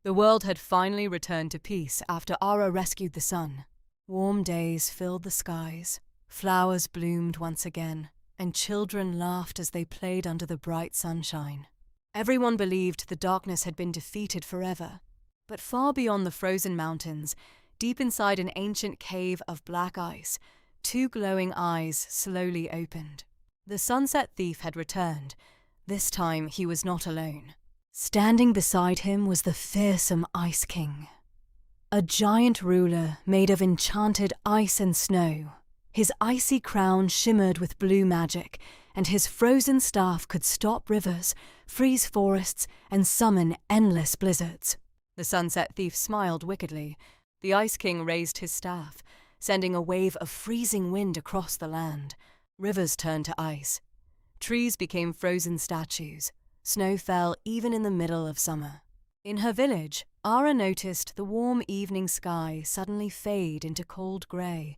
The world had finally returned to peace after Aara rescued the sun. Warm days filled the skies, flowers bloomed once again, and children laughed as they played under the bright sunshine. Everyone believed the darkness had been defeated forever, but far beyond the frozen mountains, deep inside an ancient cave of black ice, two glowing eyes slowly opened. The Sunset Thief had returned. This time he was not alone. Standing beside him was the fearsome Ice King, a giant ruler made of enchanted ice and snow. His icy crown shimmered with blue magic, and his frozen staff could stop rivers, freeze forests, and summon endless blizzards. The Sunset Thief smiled wickedly. The Ice King raised his staff, sending a wave of freezing wind across the land. Rivers turned to ice. Trees became frozen statues. Snow fell even in the middle of summer. In her village, Aara noticed the warm evening sky suddenly fade into cold grey.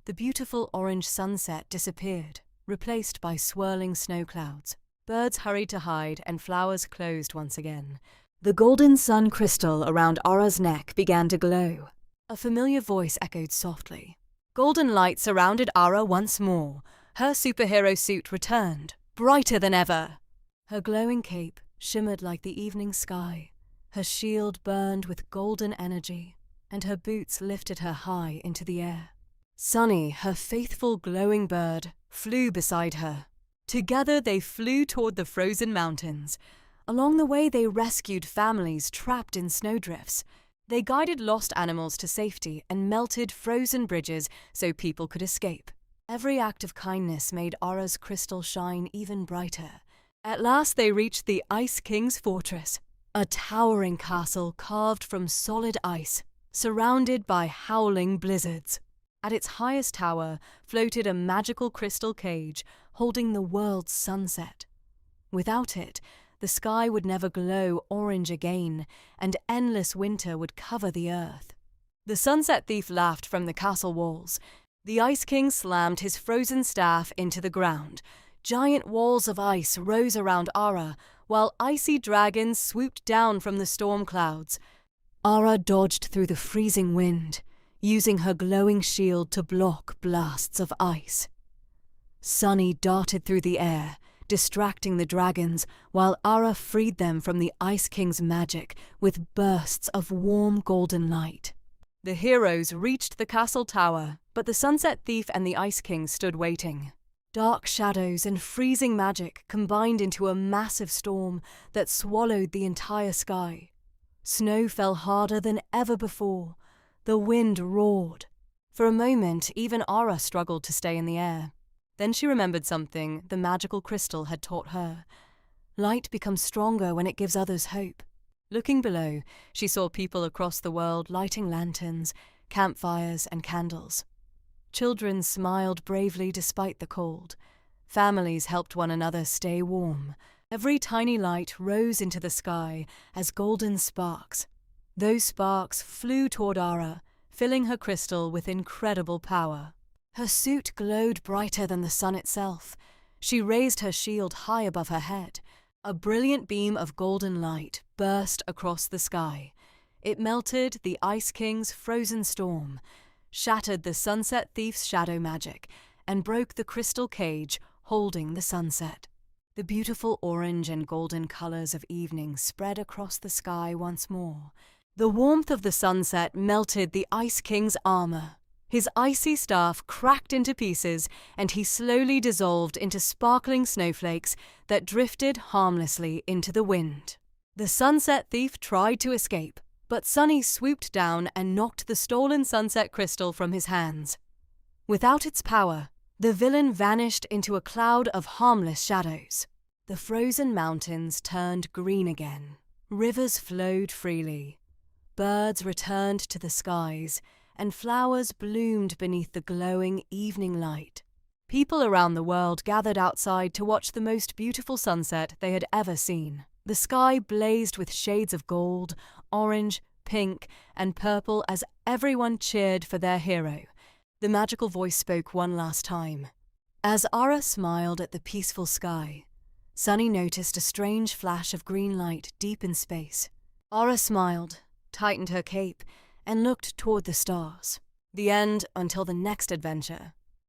The beautiful orange sunset disappeared, replaced by swirling snow clouds. Birds hurried to hide and flowers closed once again. The golden sun crystal around Aara's neck began to glow. A familiar voice echoed softly. Golden light surrounded Aara once more. Her superhero suit returned, brighter than ever. Her glowing cape shimmered like the evening sky. Her shield burned with golden energy, and her boots lifted her high into the air. Sunny, her faithful glowing bird, flew beside her. Together they flew toward the frozen mountains. Along the way they rescued families trapped in snowdrifts. They guided lost animals to safety and melted frozen bridges so people could escape. Every act of kindness made Aara's crystal shine even brighter. At last they reached the Ice King's fortress, a towering castle carved from solid ice, surrounded by howling blizzards. At its highest tower floated a magical crystal cage holding the world's sunset. Without it, the sky would never glow orange again, and endless winter would cover the earth. The Sunset Thief laughed from the castle walls. The Ice King slammed his frozen staff into the ground. Giant walls of ice rose around Aara, while icy dragons swooped down from the storm clouds. Aara dodged through the freezing wind, using her glowing shield to block blasts of ice. Sunny darted through the air, distracting the dragons, while Aara freed them from the Ice King's magic with bursts of warm golden light. The heroes reached the castle tower, but the Sunset Thief and the Ice King stood waiting. Dark shadows and freezing magic combined into a massive storm that swallowed the entire sky. Snow fell harder than ever before. The wind roared. For a moment, even Aara struggled to stay in the air. Then she remembered something the magical crystal had taught her. Light becomes stronger when it gives others hope. Looking below, she saw people across the world lighting lanterns, campfires, and candles. Children smiled bravely despite the cold. Families helped one another stay warm. Every tiny light rose into the sky as golden sparks. Those sparks flew toward Aara, filling her crystal with incredible power. Her suit glowed brighter than the sun itself. She raised her shield high above her head. A brilliant beam of golden light burst across the sky. It melted the Ice King's frozen storm, shattered the Sunset Thief's shadow magic, and broke the crystal cage holding the sunset. The beautiful orange and golden colors of evening spread across the sky once more. The warmth of the sunset melted the Ice King's armor. His icy staff cracked into pieces, and he slowly dissolved into sparkling snowflakes that drifted harmlessly into the wind. The Sunset Thief tried to escape, but Sunny swooped down and knocked the stolen sunset crystal from his hands. Without its power, the villain vanished into a cloud of harmless shadows. The frozen mountains turned green again. Rivers flowed freely. Birds returned to the skies, and flowers bloomed beneath the glowing evening light. People around the world gathered outside to watch the most beautiful sunset they had ever seen. The sky blazed with shades of gold, orange, pink, and purple as everyone cheered for their hero. The magical voice spoke one last time. As Aara smiled at the peaceful sky, Sunny noticed a strange flash of green light deep in space. Aara smiled, tightened her cape, and looked toward the stars. The end until the next adventure.